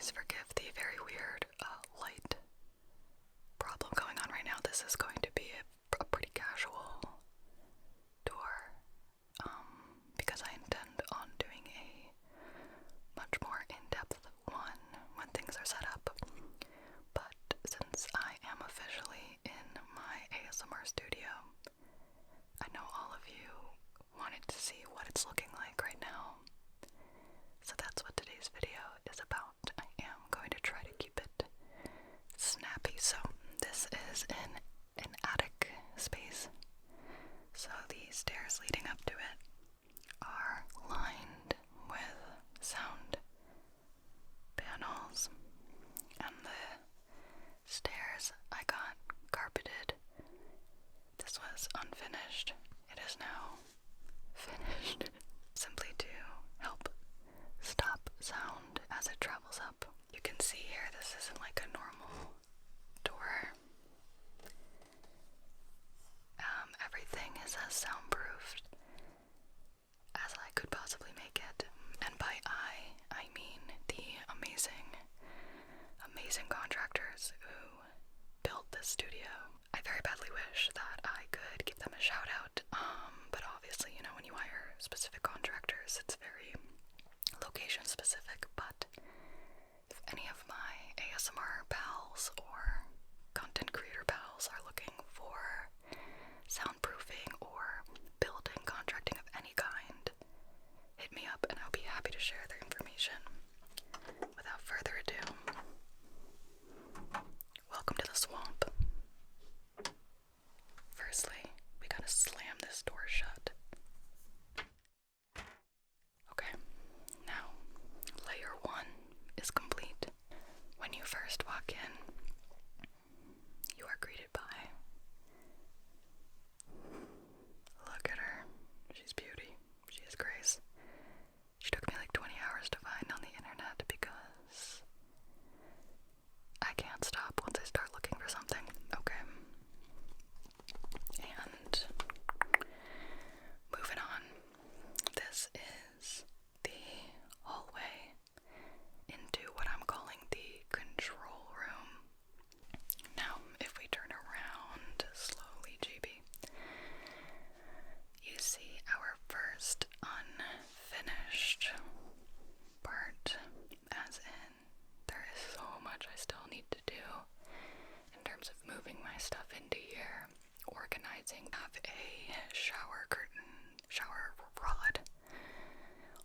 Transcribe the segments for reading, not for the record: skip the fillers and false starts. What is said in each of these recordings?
Please forgive the very weird light problem going on right now. This is going to be a pretty casual tour because I intend on doing a much more in-depth one when things are set up. But since I am officially in my ASMR studio, I know all of you wanted to see what it's looking like right now. So that's what today's video is about. I am going to try to keep it snappy. So this is in an attic space. So the stairs leading up to it are lined with sound panels, and the stairs I got carpeted. This was unfinished. It is now finished, simply to help stop sound as it travels up. You can see here this isn't like a normal door. Everything is as soundproofed as I could possibly make it. And by I mean the amazing contractors who built this studio. I very badly wish that I could give them a shout out, but obviously, you know, when you hire specific contractors, it's very location specific. But if any of my ASMR pals or content creator pals are looking for soundproofing or building contracting of any kind, hit me up and I'll be happy to share their information. Without further ado, welcome to the swamp. Firstly, we gotta slam this door shut. Okay, now layer 1 is complete. When you first walk in, you are greeted by, look at her, she's beauty, she is grace. She took me like 20 hours to find on the internet because I can't stop once I start looking for something. Okay. And moving on, this is the hallway into what I'm calling the control room. Now, if we turn around slowly, Gibi, you see our first unfinished part, as in there is so much I still need to do in terms of moving my stuff into here, organizing. I have a shower curtain, shower rod,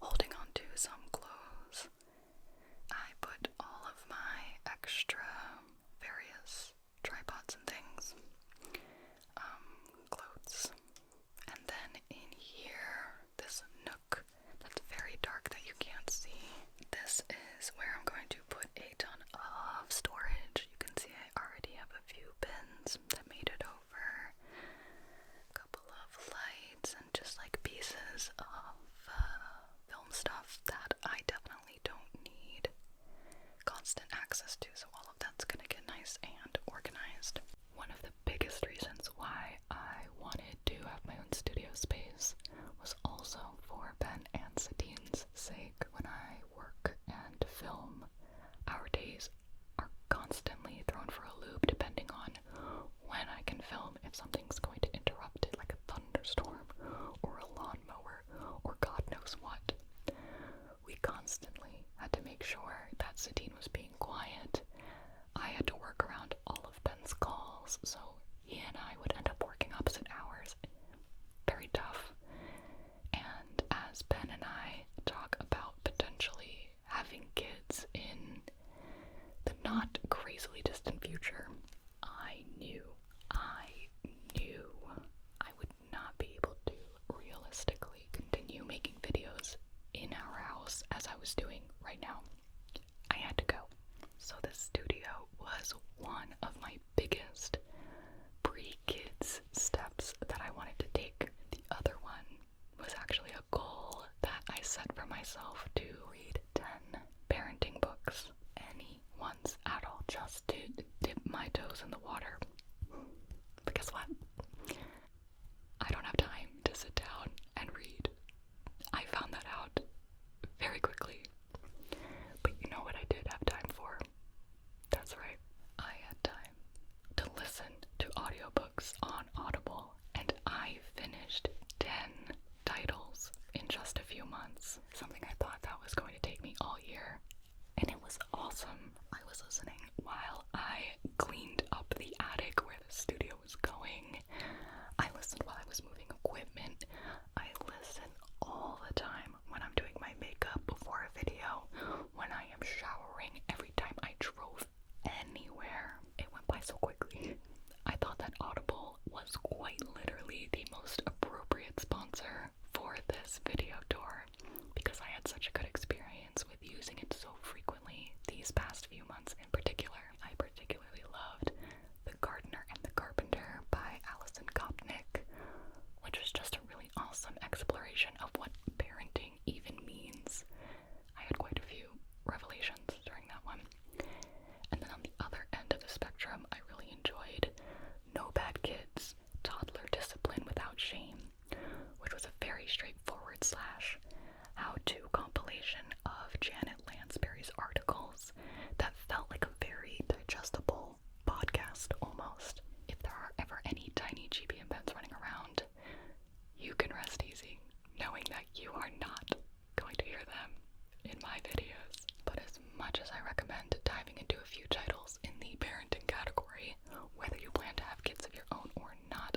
holding on to some clothes. I put all of my extra various tripods and things, clothes, and then in here, this nook that's very dark that you can't see, this is where I'm going to put a ton of storage. You can see I already have a few bins that made it over, a couple of lights, and just like pieces of film stuff that I definitely don't need constant access to, so all of that's gonna get nice and organized. One of the biggest reasons why I wanted to have my own studio space was also for Ben and Sadine's sake. When I work and film, our days are constantly thrown for a loop depending on when I can film. If something's going to interrupt it, like a thunderstorm or a lawnmower or God knows what, we constantly had to make sure that Sadine was being quiet. I had to work around all of Ben's calls, so he and I would end up working opposite hours. Very tough. And as Ben and I talk about potentially having kids in the not crazily distant future, I knew I would not be able to realistically continue making videos in our house as I was doing right now. I had to go. So the studio was one of my biggest pre-kids steps that I wanted to take. The other one was actually a goal that I set for myself to read 10 parenting books, any ones at all, just to dip my toes in the water. But guess what? I don't have time to sit down and read. I found that out very quickly. But you know what I did have time for? audiobooks on Audible, and I finished 10 titles in just a few months. Something I thought that was going to take me all year, and it was awesome. I was listening while I cleaned up the attic where the studio was going. I listened while I was moving equipment. I listen all the time when I'm doing my makeup before a video, when I am showering, every time I drove anywhere. It went by so quickly. I thought that Audible was quite literally the most appropriate sponsor for this video tour because I had such a good experience with using it so frequently these past few months in particular. I particularly loved The Gardener and the Carpenter by Alison Kopnick, which was just a really awesome exploration of what parenting even means. I had quite a few revelations during that one. And then on the other end of the spectrum, I really enjoyed No Bad Kids, Toddler Discipline Without Shame, which was a very straightforward how-to compilation of Janet Lansbury's articles that felt like a very digestible podcast almost. If there are ever any tiny Gibi and pens running around, you can rest easy knowing that you are not going to hear them in my videos. But as much as I recommend diving into a few titles in the parenting category, whether you plan to have kids of your own or not,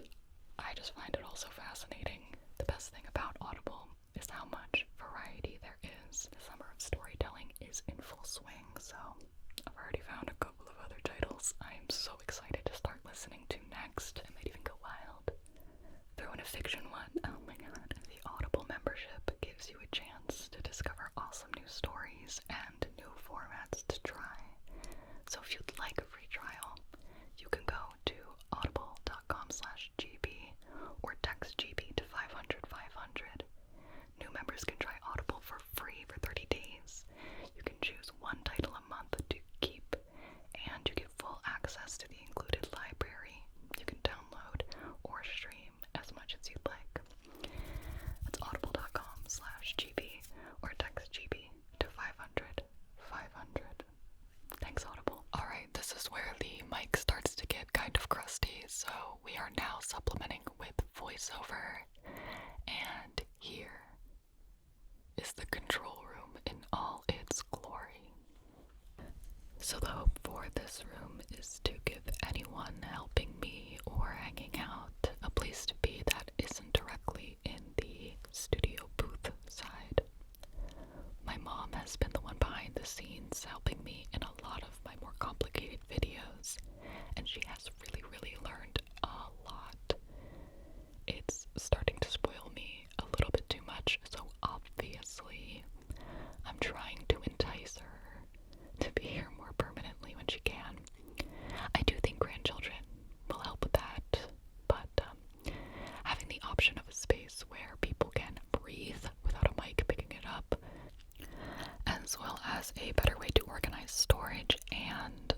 I just find it also fascinating. The best thing about Audible is how much variety there is. The summer of storytelling is in full swing, so I've already found a couple of other titles I am so excited to start listening to next. I might even go wild. Throw in a fiction one. Oh my god. The Audible membership gives you a chance to discover awesome new stories and new formats to try. So if you'd like a free trial, you can go to audible.com/GB or text GB to 500-500. New members can try Audible for free for 30 days. You can choose one title a month to keep, and you get full access to the included library. You can download or stream as much as you'd like. That's audible.com/GB or text GB to 500-500. Thanks, Audible. Alright, this is where the mic starts to get kind of crusty, so we are now supplementing with voiceover, and here is the control room in all its glory. So the hope for this room is to give anyone helping me or hanging out a place to be that isn't directly in the studio booth side. My mom has been the one behind the scenes helping me in a lot of my more complicated videos, and she has really learned a lot. It's starting to spoil me a little bit too much, so obviously I'm trying to entice her to be here more permanently when she can. I do think grandchildren will help with that, but having the option of a space where people can breathe without a mic picking it up, as well as a better way to organize storage, and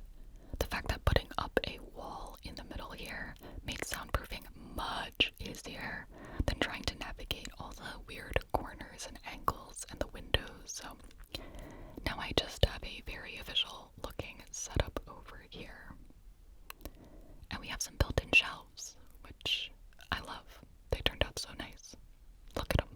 the fact that putting up a wall in the middle here makes soundproofing much easier than trying to navigate all the weird corners and angles and the windows. So now I just have a very official looking setup over here. And we have some built-in shelves, which I love. They turned out so nice. Look at them.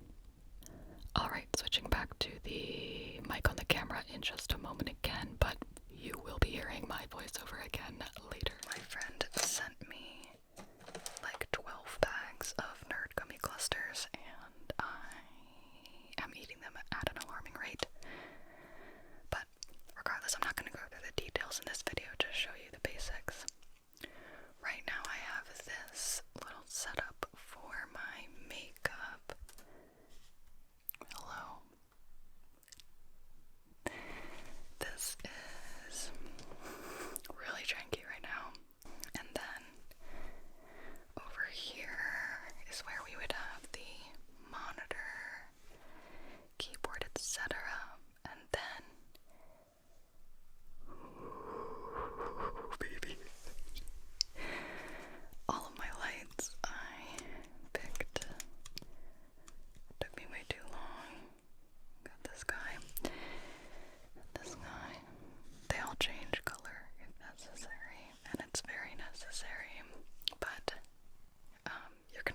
Alright, switching back to the mic on the camera in just a moment again, but you will be hearing my voiceover again later. My friend sent me like 12 bags of nerd gummy clusters, and I am eating them at an alarming rate. But regardless, I'm not going to go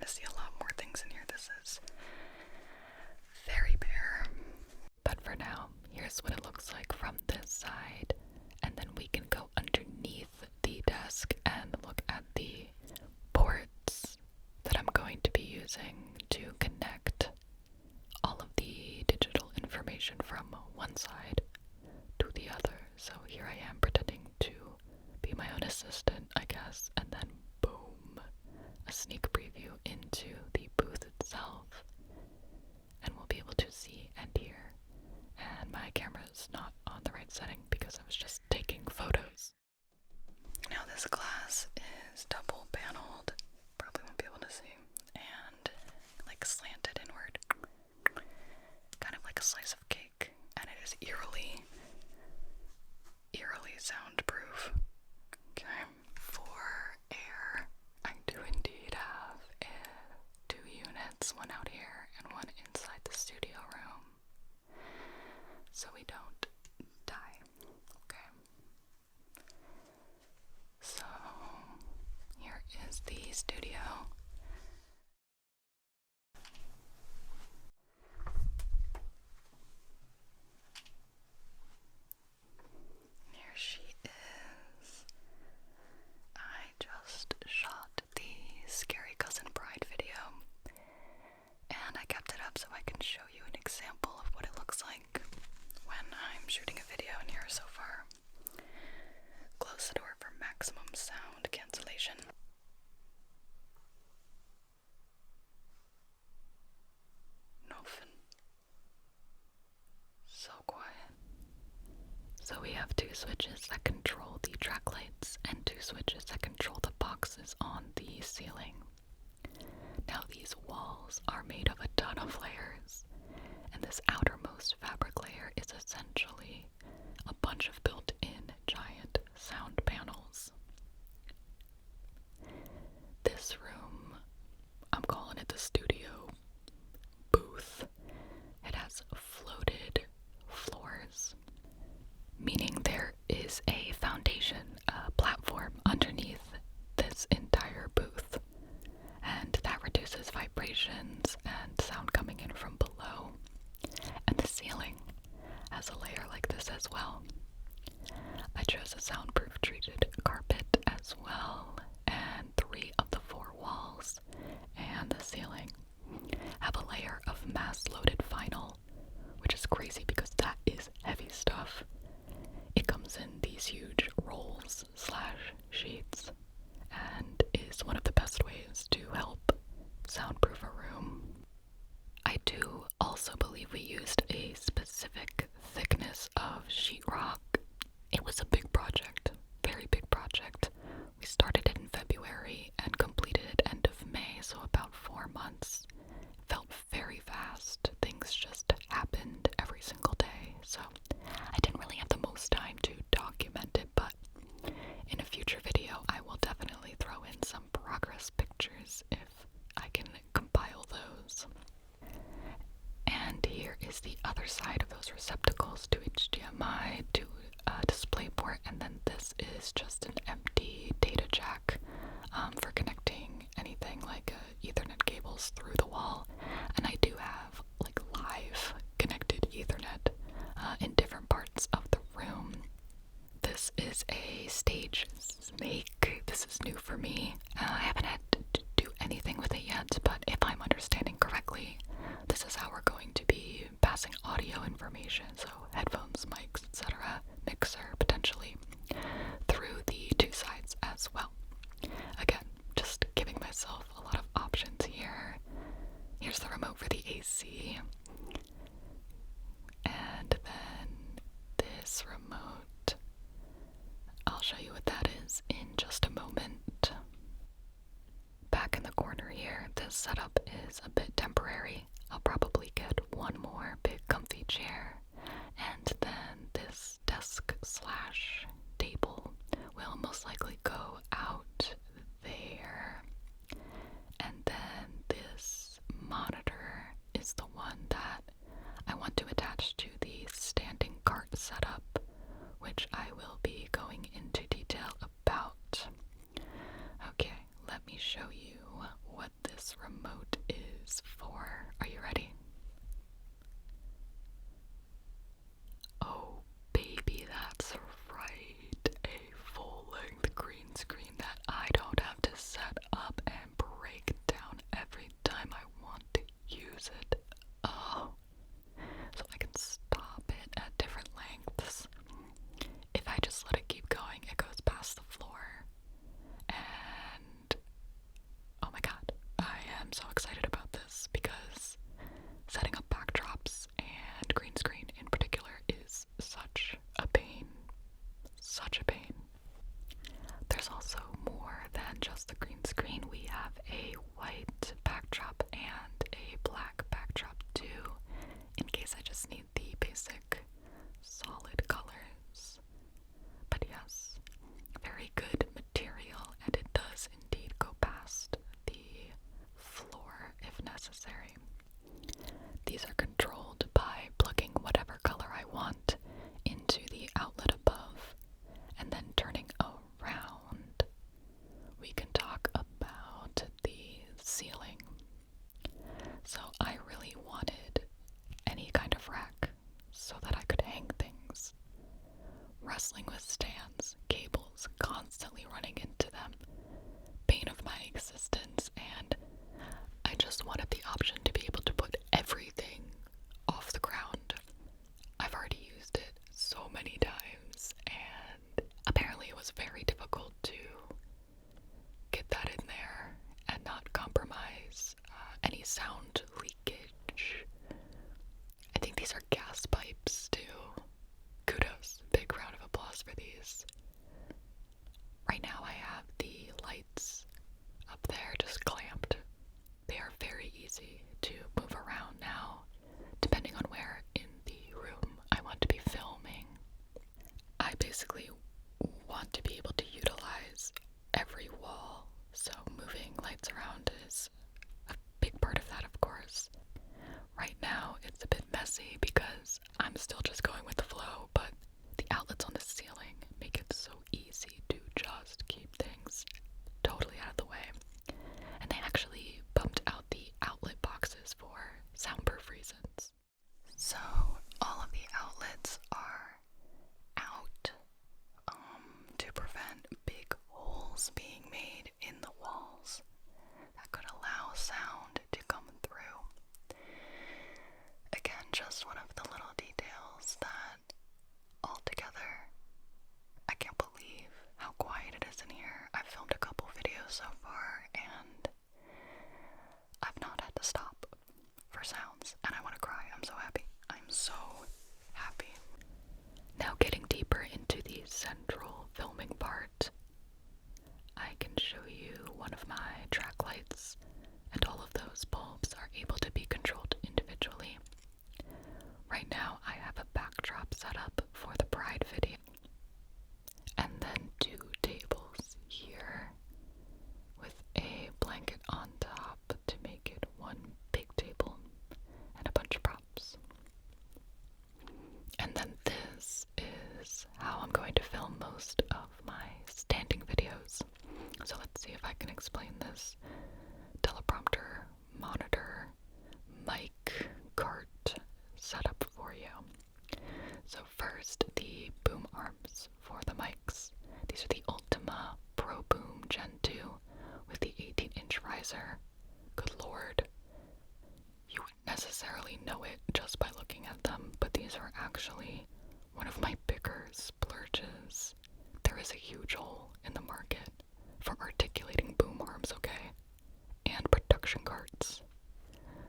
to see a lot more things in here. This is very bare. But for now, here's what it looks like from this side, and then we can go underneath the desk and look at the ports that I'm going to be using to connect all of the digital information from one side to the other. So here I am pretending to be my own assistant, I guess, and then boom, a sneak preview into the booth itself, and we'll be able to see and hear. And my camera is not on the right setting because I was just taking photos. Now this glass is double paneled, probably won't be able to see, and like slanted inward, kind of like a slice of cake, and it is eerily soundproof. Okay, for air, I do indeed have 2 units, one out here and one inside the studio room, so we don't die. Okay, so here is the studio. Here she is. I just shot the Scary Cousin Bride video, and I kept it up so I can show you an example of what it looks like when I'm shooting a video in here so far. Close the door for maximum sound cancellation. Nothing. So quiet. So we have 2 switches that control the track lights and 2 switches that control the boxes on the ceiling. Now these walls are made of a ton of layers, and this outermost fabric layer is essentially a bunch of built-in giant sound panels. This room, I'm calling it the studio booth. It has floated floors, meaning there is a foundation, a platform underneath this entire booth, and that reduces vibrations and sound coming in from below. And the ceiling has a layer like this as well. I chose a soundproof treated carpet as well, and 3 of the 4 walls and the ceiling have a layer of mass-loaded vinyl, which is crazy because that is heavy stuff. It comes in these huge rolls / sheets and is one of the best ways to help soundproof a room. I do also believe we used a specific thickness of sheetrock. It was a big project, very big project. We started it in February and completed it end of May, so about 4 months. It felt very fast. Things just happened every single day, so I didn't really have the most time to document it, but in a future video I will definitely throw in some progress pictures if I can compile those. And here is the other side of those receptacles to HDMI, to DisplayPort, and then this is just an empty data jack for connecting anything like Ethernet cables through the wall. And I do have like live connected Ethernet in different parts of the room. This is a stage snake. This is new for me. I haven't had to do anything with it yet, but if I'm understanding correctly, this is how we're going to be passing audio information, so headphones, mics, etc., mixer, potentially, through the 2 sides as well. Again, just giving myself a lot of options here. Here's the remote for the AC, and then this remote, I'll show you what that is in just a moment. Back in the corner here, this setup is a bit temporary. I'll probably get one more big comfy chair, and then this desk / table will most likely go out there. And then this monitor is the one that I want to attach to the standing cart setup, which I will be going into detail about. Okay, let me show you what this remote just need the basic solid colors. But yes, very good material, and it does indeed go past the floor if necessary. These are controlled by plugging whatever color I want into the outlet above and then turning around. We can talk about the ceiling. So I really wanted any kind of rack so that I could hang things. Wrestling with stands, cables, constantly running into them, bane of my existence, and I just wanted the option to be able to put everything off the ground. I've already used it so many times, and apparently it was very difficult to get that in there and not compromise any sound leakage. I think these are gas pipes too. Kudos, big round of applause for these. Right now I have the lights up there just clamped. They are very easy to move around now, depending on where in the room I want to be filming. I basically want to be able to utilize every wall, so moving lights around is a big part of that, of course. Right now it's a bit messy because I'm still just going with the flow, but the outlets on the ceiling make it so easy to just keep things totally out of the way. And they actually bumped out the outlet boxes for soundproof reasons. So all of the outlets are out to prevent big holes being made in the walls that could allow sound to come through. Again, just one of the little details that altogether, I can't believe how quiet it is in here. I've filmed a couple videos so far and I've not had to stop for sounds, and I want to cry. I'm so happy. I'm so happy. Now getting deeper into the central filming part, I can show you one of my track lights, and all of those bulbs are able to be controlled individually. Right now I have a backdrop set up for the Pride video, and then 2 tables here with a blanket on top to make it one big table and a bunch of props. And then this is how I'm going to film most of my standing videos. So let's see if I can explain this. Teleprompter, monitor, mic, cart setup for you. So first, the boom arms for the mics. These are the Ultima Pro Boom Gen 2 with the 18-inch riser. Good lord. You wouldn't necessarily know it just by looking at them, but these are actually one of my bigger splurges. There is a huge hole in the market for articulating boom arms, okay? And production carts.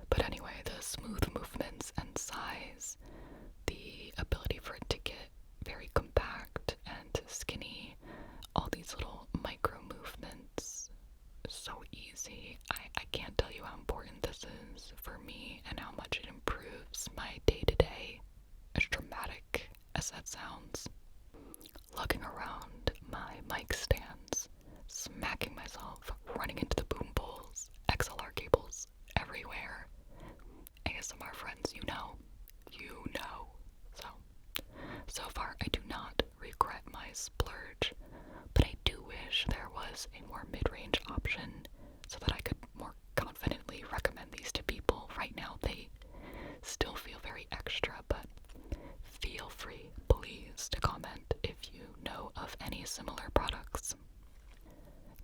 But anyway, the smooth movements and size, the ability for it to get very compact and skinny, all these little micro movements, so easy. I can't tell you how important this is for me and how much it improves my day-to-day, as dramatic as that sounds. Lugging around my mic stands, smacking myself, running into the boom poles, XLR cables everywhere. ASMR friends, you know. So far I do not regret my splurge, but I do wish there was a more mid-range option so that I could more confidently recommend these to people. Right now they still feel very extra, but feel free, please, to comment if you know of any similar products.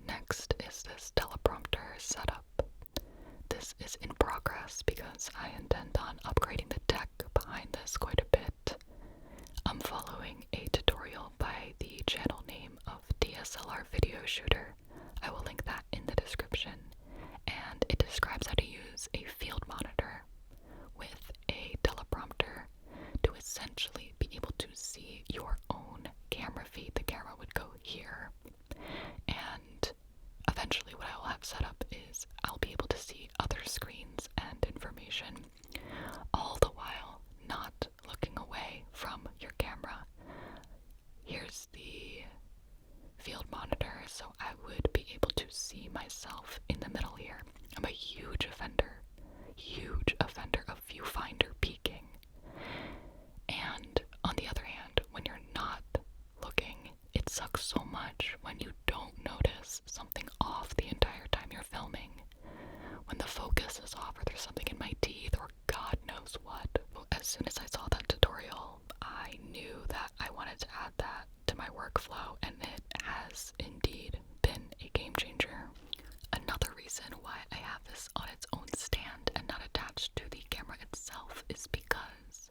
Next is this teleprompter setup. This is in progress because I intend on upgrading the tech behind this quite a bit. I'm following a tutorial by the channel name of DSLR Video Shooter. I will link that in the description, and it describes how to use a field monitor with a teleprompter to essentially be able to see your own camera feed. The camera would go here, and eventually what I will have set up is myself in the middle here. I'm a huge offender of viewfinder peeking. And on the other hand, when you're not looking, it sucks so much when you don't notice something off the entire time you're filming. When the focus is off, or there's something in my teeth, or God knows what. As soon as I saw that tutorial, I knew that I wanted to add that to my workflow, and it has indeed been a game changer. Another reason why I have this on its own stand and not attached to the camera itself is because,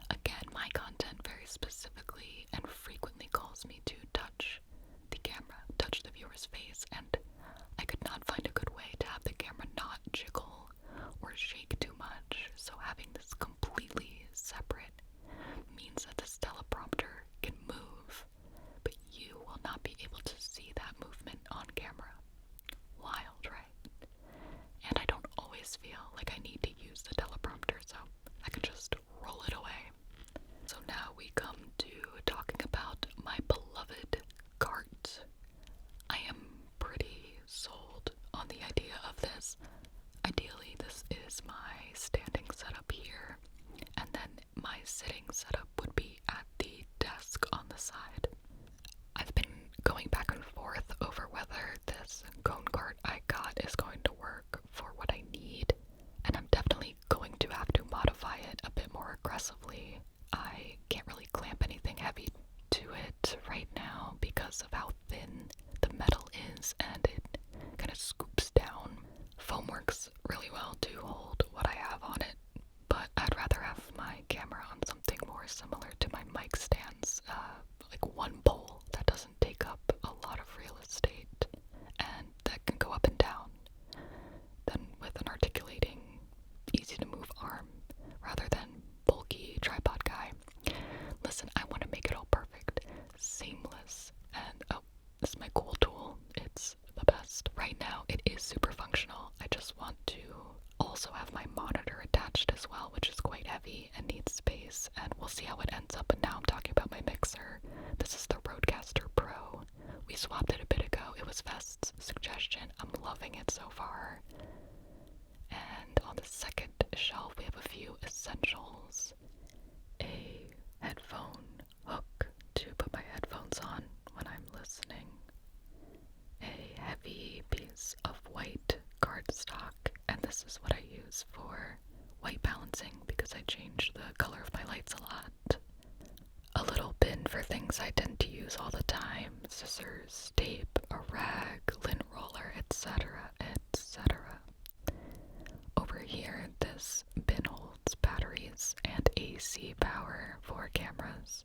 again, my content very specifically and frequently calls me to touch the camera, touch the viewer's face, and I could not find a good way to have the camera not jiggle or shake too much, so having this completely separate means that this teleprompter can move, but you will not be able to see that movement on camera. Wild, right? And I don't always feel like I need to use the teleprompter, so I can just roll it away. So now we come to talking about my beloved cart. I am pretty sold on the idea of this. Ideally, this is my standing setup here, and then my sitting setup would be at the desk on the side. I've been going back and forth over whether this cone cart I got is going to work for what I need, and I'm definitely going to have to modify it a bit more aggressively. I can't really clamp anything heavy to it right now because of how thin the metal is, and it kind of scoops down. Foam works really well to hold what I have on it, but I'd rather have my camera on something more similar to my mic stands, like one pole that doesn't take up a lot of real estate and that can go up and down, than with an articulating, easy to move arm rather than bulky tripod guy. Listen, I want to make it all perfect, seamless, and oh, this is my cool tool. It's the best. Right now, it is super functional. I just want to also have my monitor attached as well, which is quite heavy and needs space, and we'll see how it ends up. But now I'm talking about my mixer. This is the Rodecaster Pro. We swapped it a bit ago. It was Vest's suggestion. I'm loving it so far. And on the second shelf, we have a few essentials. A headphone hook to put my headphones on when I'm listening. A heavy piece of white cardstock, and this is what I use for white balancing because I change the color of my lights a lot. A little bin for things I tend to use all the time: scissors, tape, a rag, lint roller, etc., etc. Over here, this bin holds batteries and AC power for cameras.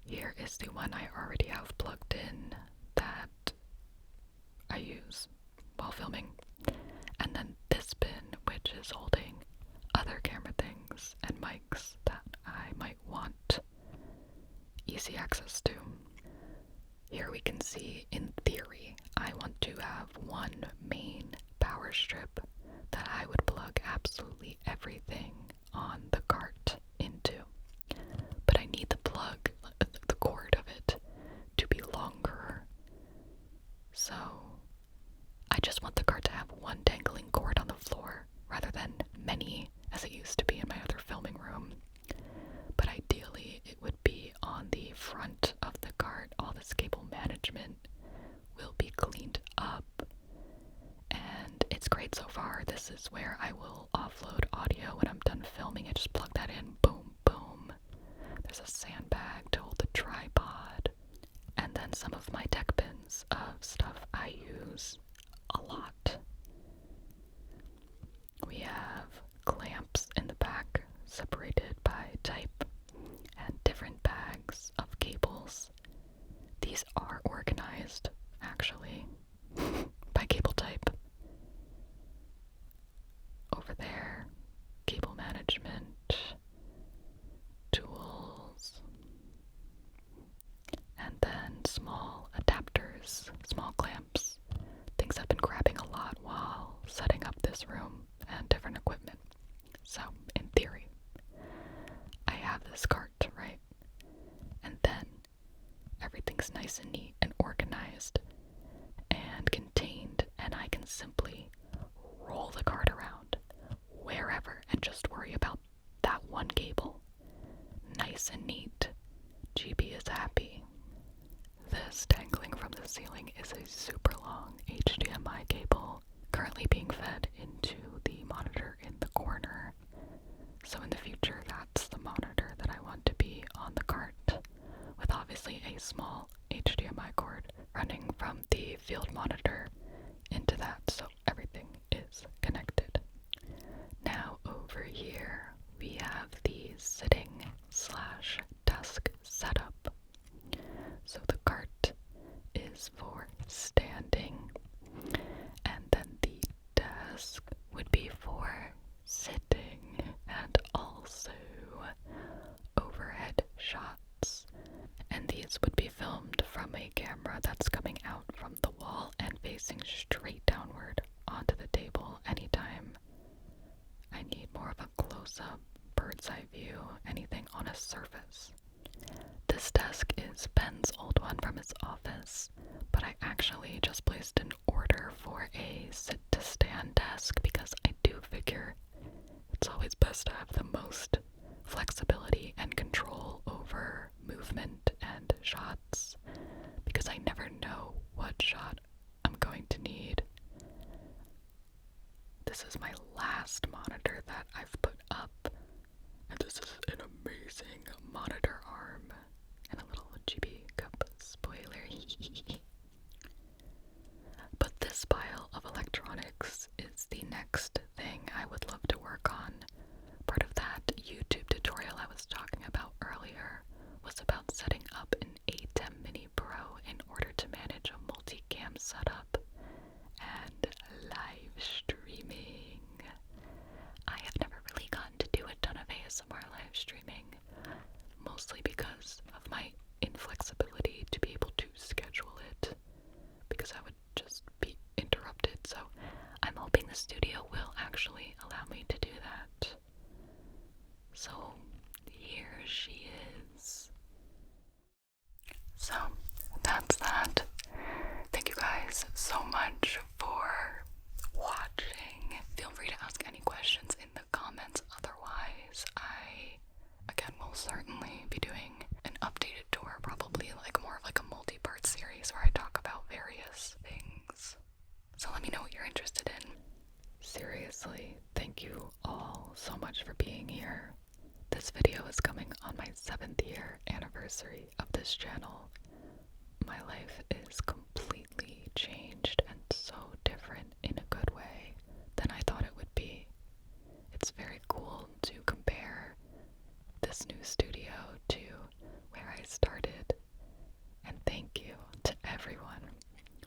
Here is the one I already have plugged in that I use while filming. And then this bin, which is holding other camera things and mics that I might want easy access to. Here we can see, in theory, I want to have one main power strip that I would plug absolutely everything on the cart into. But I need the plug, the cord of it, to be longer. So I just want the cart to have one dangling cord on the floor rather than many as it used to be in my other filming room. But ideally it would be on the front of the cart. All this cable management will be cleaned up, and it's great so far. This is where I will offload audio when I'm done filming. I just plug that in, boom, boom. There's a sandbag to hold the tripod, and then some of my tech bins of stuff I use a lot. We have clamps in the back, separated by type, and different bags of cables. These are organized, actually, by cable type. Over there, cable management, tools, and then small adapters, small clamps, things I've been grabbing a lot while setting up this room and different equipment. So, in theory, I have this cart, right? And then everything's nice and neat and organized. simply roll the cart around wherever and just worry about that one cable. Nice and neat. Gibi is happy. This dangling from the ceiling is a super long HDMI cable currently being fed into the monitor in the corner. So in the future, that's the monitor that I want to be on the cart, with obviously a small HDMI cord running from the field monitor into that, so everything is connected. Now over here, we have the sitting/desk setup. So the cart is for standing, and then the desk would be for sitting, and also overhead shots. And these would be filmed from a camera that's coming out from the wall and facing straight downward onto the table anytime I need more of a close-up, bird's eye view, anything on a surface. This desk is Ben's old one from his office, but I actually just placed an order for a sit-to-stand desk because I do figure it's always best to have the most flexibility and control over movement and shots, because I never know what shot I'm going to need. This is my last monitor that I've put up, and this is an amazing monitor arm and a little Gibi cup spoiler. But this pile of electronics is the next thing I would love to work on. Part of that YouTube tutorial I was talking about earlier was about setting up an A10 Mini Pro in order to manage a multicam setup and live streaming. I have never really gotten to do a ton of ASMR live streaming, mostly because of my inflexibility to be able to schedule it, because I would just be interrupted. So I'm hoping the studio will actually allow me to do that. So here she is. So that's that. Thank you guys so much for watching. Feel free to ask any questions in the comments. Otherwise, I, again, will certainly be doing an updated tour, probably like more of like a multi-part series where I talk about various things. So let me know what you're interested in. Seriously, thank you all so much for being here. This video is coming on my 7th year anniversary of this channel. My life is completely changed and so different in a good way than I thought it would be. It's very cool to compare this new studio to where I started. And thank you to everyone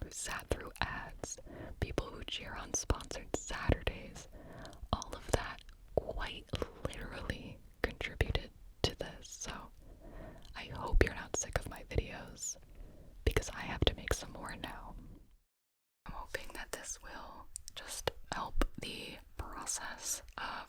who sat through ads, people who cheer on sponsored Saturdays. All of that quite literally contributed to this, so I hope you're not sick of my videos, because I have to make some more now. I'm hoping that this will just help the process of